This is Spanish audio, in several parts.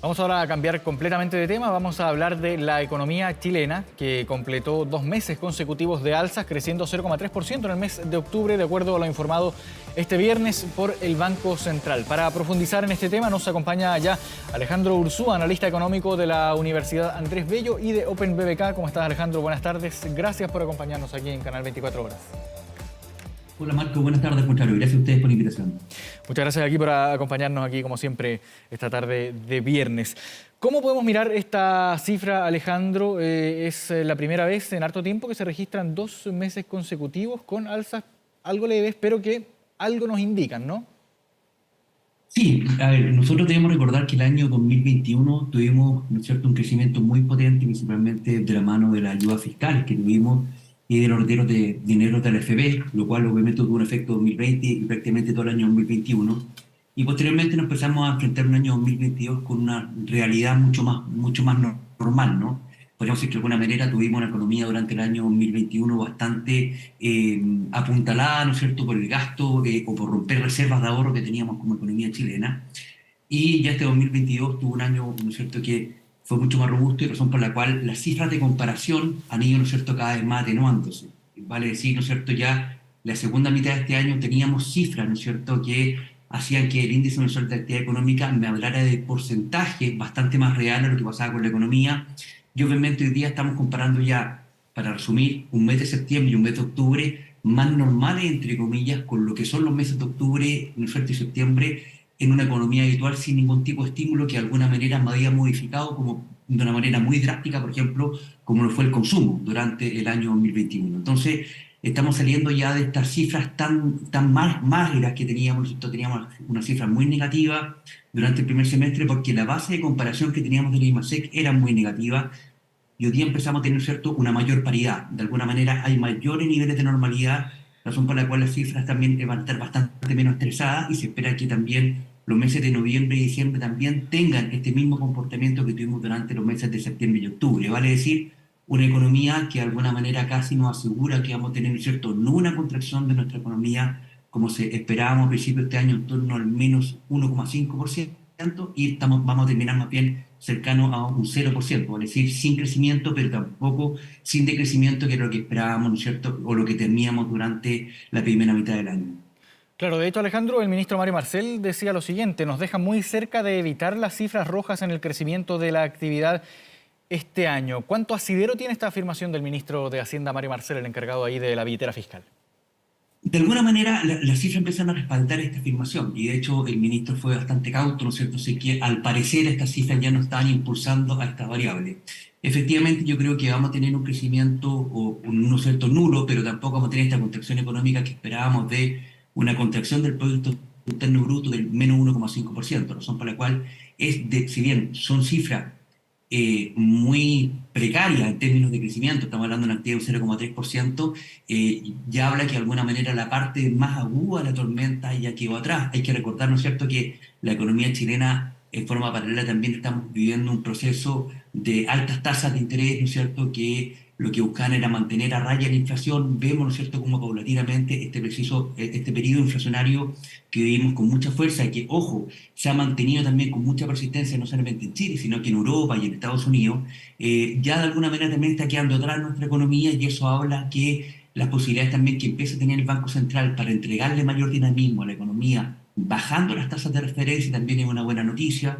Vamos ahora a cambiar completamente de tema. Vamos a hablar de la economía chilena, que completó 2 meses consecutivos de alzas, creciendo 0,3% en el mes de octubre, de acuerdo a lo informado este viernes por el Banco Central. Para profundizar en este tema nos acompaña ya Alejandro Urzúa, analista económico de la Universidad Andrés Bello y de Open BBK. ¿Cómo estás, Alejandro? Buenas tardes. Gracias por acompañarnos aquí en Canal 24 Horas. Hola Marco, buenas tardes, contrario. Gracias a ustedes por la invitación. Muchas gracias aquí por acompañarnos aquí, como siempre, esta tarde de viernes. ¿Cómo podemos mirar esta cifra, Alejandro? Es la primera vez en harto tiempo que se registran 2 meses consecutivos con alzas algo leves, pero que algo nos indican, ¿no? Sí, a ver, nosotros debemos recordar que el año 2021 tuvimos, ¿no es cierto?, un crecimiento muy potente, principalmente de la mano de las ayudas fiscales que tuvimos y de los retiros de dinero de la FB, lo cual obviamente tuvo un efecto 2020 y prácticamente todo el año 2021. Y posteriormente nos empezamos a enfrentar un año 2022 con una realidad mucho más normal, ¿no? Podríamos decir que de alguna manera tuvimos una economía durante el año 2021 bastante apuntalada, ¿no es cierto?, por el gasto o por romper reservas de ahorro que teníamos como economía chilena. Y ya este 2022 tuvo un año, ¿no es cierto?, que fue mucho más robusto y razón por la cual las cifras de comparación han ido, ¿no es cierto?, cada vez más atenuándose. Vale decir, ¿no es cierto?, ya la segunda mitad de este año teníamos cifras, ¿no es cierto?, que hacían que el índice mensual de actividad económica me hablara de porcentaje bastante más real a lo que pasaba con la economía. Y obviamente hoy día estamos comparando ya, para resumir, un mes de septiembre y un mes de octubre más normales, entre comillas, con lo que son los meses de octubre, ¿no es cierto?, y septiembre, en una economía habitual sin ningún tipo de estímulo que de alguna manera me había modificado como de una manera muy drástica, por ejemplo, como lo fue el consumo durante el año 2021. Entonces, estamos saliendo ya de estas cifras tan magras que teníamos. Nosotros teníamos una cifra muy negativa durante el primer semestre porque la base de comparación que teníamos del IMASEC era muy negativa y hoy día empezamos a tener, ¿cierto?, una mayor paridad. De alguna manera hay mayores niveles de normalidad, razón por la cual las cifras también van a estar bastante menos estresadas y se espera que también los meses de noviembre y diciembre también tengan este mismo comportamiento que tuvimos durante los meses de septiembre y octubre. Vale decir, una economía que de alguna manera casi nos asegura que vamos a tener, ¿cierto?, no una contracción de nuestra economía como se esperábamos a principios de este año, en torno al menos 1,5%, y vamos a terminar más bien cercano a un 0%, es decir, sin crecimiento, pero tampoco sin decrecimiento, que era lo que esperábamos, ¿no es cierto?, o lo que temíamos durante la primera mitad del año. Claro, de hecho, Alejandro, el ministro Mario Marcel decía lo siguiente: nos deja muy cerca de evitar las cifras rojas en el crecimiento de la actividad este año. ¿Cuánto asidero tiene esta afirmación del ministro de Hacienda, Mario Marcel, el encargado ahí de la billetera fiscal? De alguna manera, las cifras empiezan a respaldar esta afirmación y de hecho el ministro fue bastante cauto, ¿no es cierto? Sé que al parecer estas cifras ya no estaban impulsando a esta variable. Efectivamente, yo creo que vamos a tener un crecimiento, o un, ¿no es cierto?, nulo, pero tampoco vamos a tener esta contracción económica que esperábamos de una contracción del Producto Interno Bruto del menos 1,5%, razón por la cual si bien son cifras muy precaria en términos de crecimiento, estamos hablando de una actividad de un 0,3%, ya habla que de alguna manera la parte más aguda de la tormenta ya quedó atrás. Hay que recordar, ¿no es cierto?, que la economía chilena en forma paralela también estamos viviendo un proceso de altas tasas de interés, ¿no es cierto?, que lo que buscan era mantener a raya la inflación. Vemos, ¿no es cierto?, cómo paulatinamente este periodo inflacionario que vivimos con mucha fuerza y que, ojo, se ha mantenido también con mucha persistencia, no solamente en Chile, sino que en Europa y en Estados Unidos, ya de alguna manera también está quedando atrás nuestra economía, y eso habla que las posibilidades también que empieza a tener el Banco Central para entregarle mayor dinamismo a la economía, bajando las tasas de referencia, también es una buena noticia.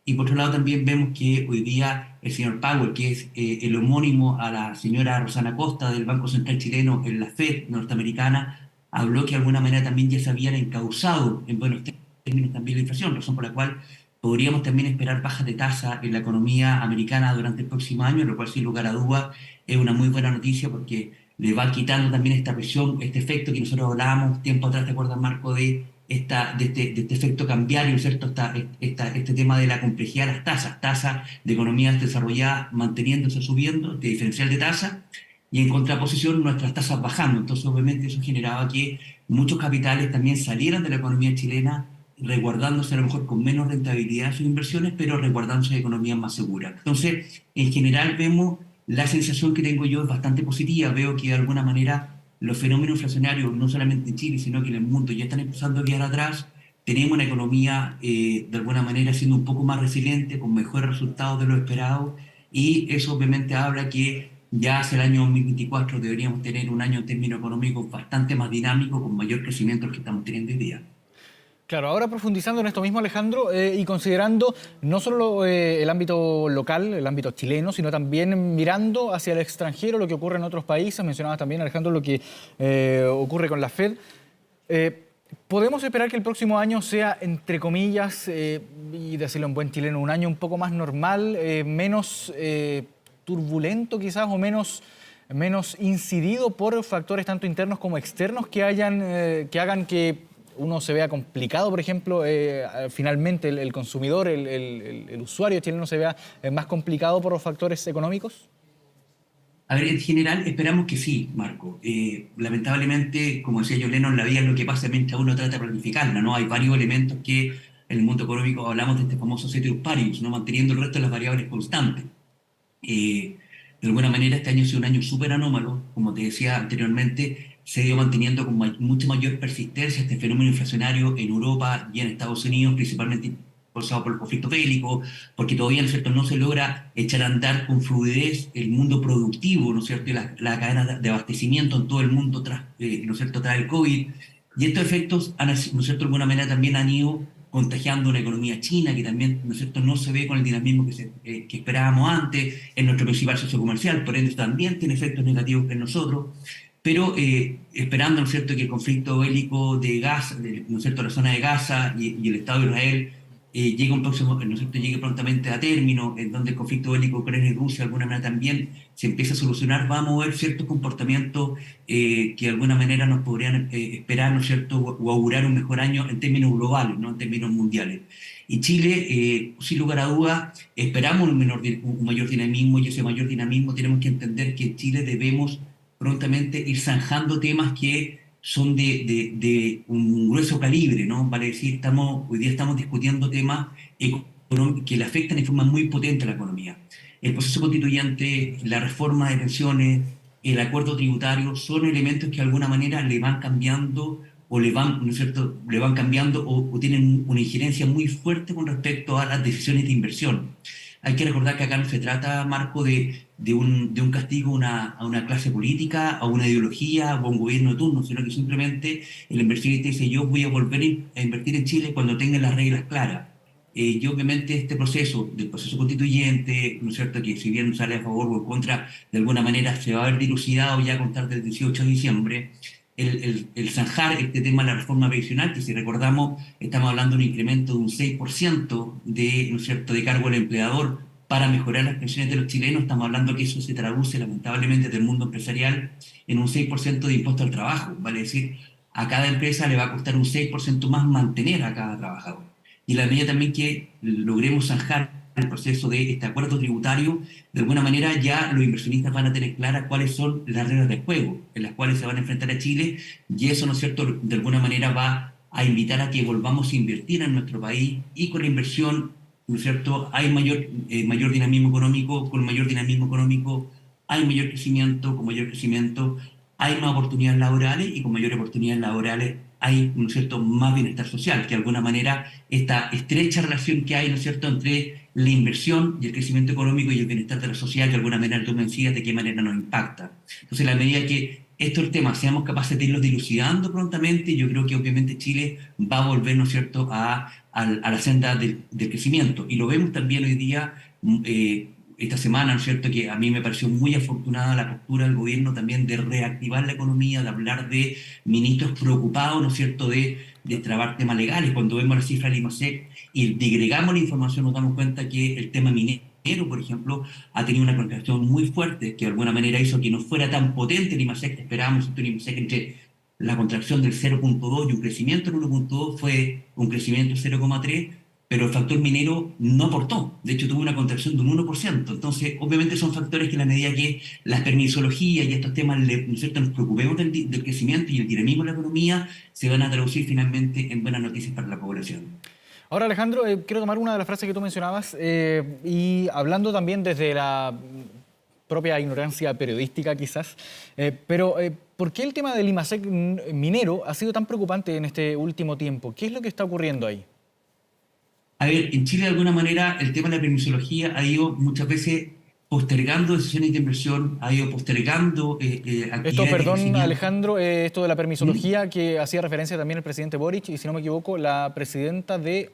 Y por otro lado también vemos que hoy día el señor Powell, que es el homónimo a la señora Rosana Costa del Banco Central chileno en la Fed norteamericana, habló que de alguna manera también ya se habían encauzado en buenos términos también la inflación, razón por la cual podríamos también esperar bajas de tasa en la economía americana durante el próximo año, lo cual sin lugar a dudas es una muy buena noticia porque le va quitando también esta presión, este efecto que nosotros hablábamos tiempo atrás, ¿te acuerdas, Marco, de este efecto cambiario, ¿cierto? Este tema de la complejidad de las tasas de economías desarrolladas manteniéndose, subiendo, de diferencial de tasas, y en contraposición nuestras tasas bajando. Entonces, obviamente, eso generaba que muchos capitales también salieran de la economía chilena, resguardándose a lo mejor con menos rentabilidad de sus inversiones, pero resguardándose de economías más seguras. Entonces, en general vemos, la sensación que tengo yo es bastante positiva. Veo que de alguna manera los fenómenos inflacionarios, no solamente en Chile, sino que en el mundo, ya están empezando a quedar atrás. tenemos una economía de alguna manera siendo un poco más resiliente, con mejores resultados de lo esperado, y eso obviamente habla que ya hacia el año 2024 deberíamos tener un año en términos económicos bastante más dinámico, con mayor crecimiento que estamos teniendo hoy día. Claro, ahora profundizando en esto mismo, Alejandro, y considerando no solo el ámbito local, el ámbito chileno, sino también mirando hacia el extranjero, lo que ocurre en otros países. Mencionabas también, Alejandro, lo que ocurre con la Fed. ¿Podemos esperar que el próximo año sea, entre comillas, y decirlo en buen chileno, un año un poco más normal, menos turbulento quizás, o menos incidido por factores tanto internos como externos que hagan que uno se vea complicado, por ejemplo, finalmente el consumidor, el usuario chileno se vea más complicado por los factores económicos? A ver, en general esperamos que sí, Marco. Lamentablemente, como decía yo, Lennon, la vida es lo que pasa mientras uno trata de planificarla, ¿no? Hay varios elementos que en el mundo económico hablamos de este famoso ceteris paribus, ¿no? Manteniendo el resto de las variables constantes. Eh, de alguna manera, este año ha sido un año súper anómalo. Como te decía anteriormente, se ha ido manteniendo con mucha mayor persistencia este fenómeno inflacionario en Europa y en Estados Unidos, principalmente causado por el conflicto bélico, porque todavía, ¿no es cierto?, no se logra echar a andar con fluidez el mundo productivo, ¿no es cierto?, y la cadena de abastecimiento en todo el mundo tras, ¿no es cierto?, tras el COVID. Y estos efectos, ¿no es cierto?, de alguna manera también han ido contagiando una economía china que también, ¿no es cierto?, no se ve con el dinamismo que esperábamos antes, en nuestro principal socio comercial, por ende también tiene efectos negativos en nosotros, pero esperando, ¿no es cierto?, que el conflicto bélico de Gaza, ¿no es cierto?, la zona de Gaza y el Estado de Israel llegue, un próximo, ¿no es cierto?, llegue prontamente a término, en donde el conflicto bélico Ucrania y Rusia de alguna manera también se empieza a solucionar, va a mover ciertos comportamientos que de alguna manera nos podrían esperar, ¿no es cierto?, o augurar un mejor año en términos globales, no en términos mundiales. Y Chile, sin lugar a dudas, esperamos un mayor dinamismo, y ese mayor dinamismo tenemos que entender que en Chile debemos prontamente ir zanjando temas que son de un grueso calibre, ¿no? Vale decir, hoy día estamos discutiendo temas que le afectan de forma muy potente a la economía. El proceso constituyente, la reforma de pensiones, el acuerdo tributario, son elementos que de alguna manera le van cambiando o le van, ¿no es cierto?, le van cambiando o tienen una injerencia muy fuerte con respecto a las decisiones de inversión. Hay que recordar que acá no se trata, Marco, de un castigo a una clase política, a una ideología o a un gobierno de turno, sino que simplemente el inversionista dice: yo voy a volver a invertir en Chile cuando tenga las reglas claras. Y obviamente este proceso, del proceso constituyente, ¿no es cierto?, que si bien sale a favor o en contra, de alguna manera se va a ver dilucidado ya a contar del 18 de diciembre, el zanjar este tema de la reforma previsional, que si recordamos estamos hablando de un incremento de un 6% de, ¿no es cierto?, de cargo al empleador para mejorar las pensiones de los chilenos. Estamos hablando que eso se traduce lamentablemente del mundo empresarial en un 6% de impuesto al trabajo, vale decir, a cada empresa le va a costar un 6% más mantener a cada trabajador. Y la medida también que logremos zanjar el proceso de este acuerdo tributario, de alguna manera ya los inversionistas van a tener claras cuáles son las reglas del juego en las cuales se van a enfrentar a Chile, y eso, ¿no es cierto?, de alguna manera va a invitar a que volvamos a invertir en nuestro país, y con la inversión, ¿no es cierto?, hay mayor dinamismo económico, con mayor dinamismo económico hay mayor crecimiento, con mayor crecimiento hay más oportunidades laborales, y con mayores oportunidades laborales hay, ¿no es cierto?, más bienestar social, que de alguna manera esta estrecha relación que hay, ¿no es cierto?, entre la inversión y el crecimiento económico y el bienestar de la sociedad, que de alguna manera tú me decías de qué manera nos impacta. Entonces, a la medida que estos temas seamos capaces de irlos dilucidando prontamente, yo creo que obviamente Chile va a volver, ¿no es cierto?, a la senda del crecimiento. Y lo vemos también hoy día, esta semana, ¿no es cierto?, que a mí me pareció muy afortunada la postura del gobierno también de reactivar la economía, de hablar de ministros preocupados, ¿no es cierto?, de destrabar temas legales. Cuando vemos la cifra del IMASEC y digregamos la información, nos damos cuenta que el tema minero, por ejemplo, ha tenido una contracción muy fuerte, que de alguna manera hizo que no fuera tan potente el IMASEC que esperábamos. El IMASEC, entre la contracción del 0,2 y un crecimiento del 1,2, fue un crecimiento del 0,3, pero el factor minero no aportó. De hecho, tuvo una contracción de un 1%. Entonces, obviamente son factores que, en la medida que las permisologías y estos temas, ¿no es cierto?, nos preocupemos del crecimiento y el dinamismo de la economía, se van a traducir finalmente en buenas noticias para la población. Ahora, Alejandro, quiero tomar una de las frases que tú mencionabas y hablando también desde la propia ignorancia periodística quizás, pero ¿por qué el tema del IMASEC minero ha sido tan preocupante en este último tiempo? ¿Qué es lo que está ocurriendo ahí? A ver, en Chile de alguna manera el tema de la permisología ha ido muchas veces postergando decisiones de inversión, ha ido postergando Esto, actividades de perdón, crecimiento. Alejandro, esto de la ¿Mm? permisología que hacía referencia también el presidente Boric y, si no me equivoco, la presidenta de...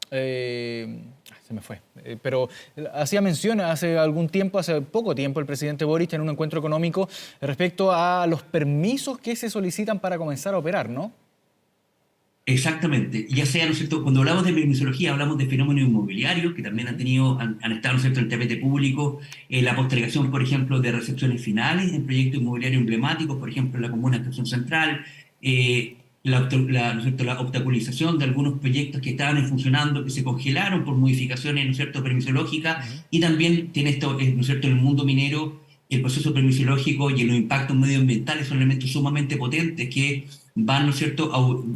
se me fue. Pero hacía mención hace algún tiempo, hace poco tiempo, el presidente Boric en un encuentro económico respecto a los permisos que se solicitan para comenzar a operar, ¿no? Exactamente, ya sea, ¿no es cierto? Cuando hablamos de permisología hablamos de fenómenos inmobiliarios que también han estado, ¿no es cierto?, en el tapete público, la postergación, por ejemplo, de recepciones finales en proyectos inmobiliarios emblemáticos, por ejemplo, en la comuna de Estación Central, ¿no es cierto?, la obstaculización de algunos proyectos que estaban funcionando, que se congelaron por modificaciones, ¿no es cierto?, permisológicas, Ujú. y también tiene esto, ¿no es cierto?, en el mundo minero, el proceso permisológico y los impactos medioambientales son elementos sumamente potentes que van, ¿no es cierto?,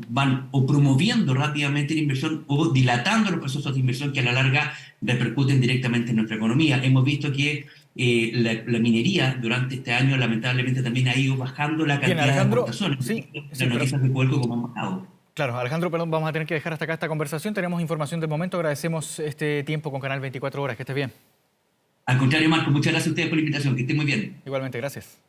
van o promoviendo rápidamente la inversión o dilatando los procesos de inversión que a la larga repercuten directamente en nuestra economía. Hemos visto que la minería durante este año lamentablemente también ha ido bajando la Bien, cantidad de Alejandro, exportaciones. sí, Las sí, pero noticias de Codelco como han bajado. claro, Alejandro, perdón, vamos a tener que dejar hasta acá esta conversación. Tenemos información del momento. Agradecemos este tiempo con Canal 24 Horas. Que estés bien. Al contrario, Marco, muchas gracias a ustedes por la invitación. Que estén muy bien. Igualmente, gracias.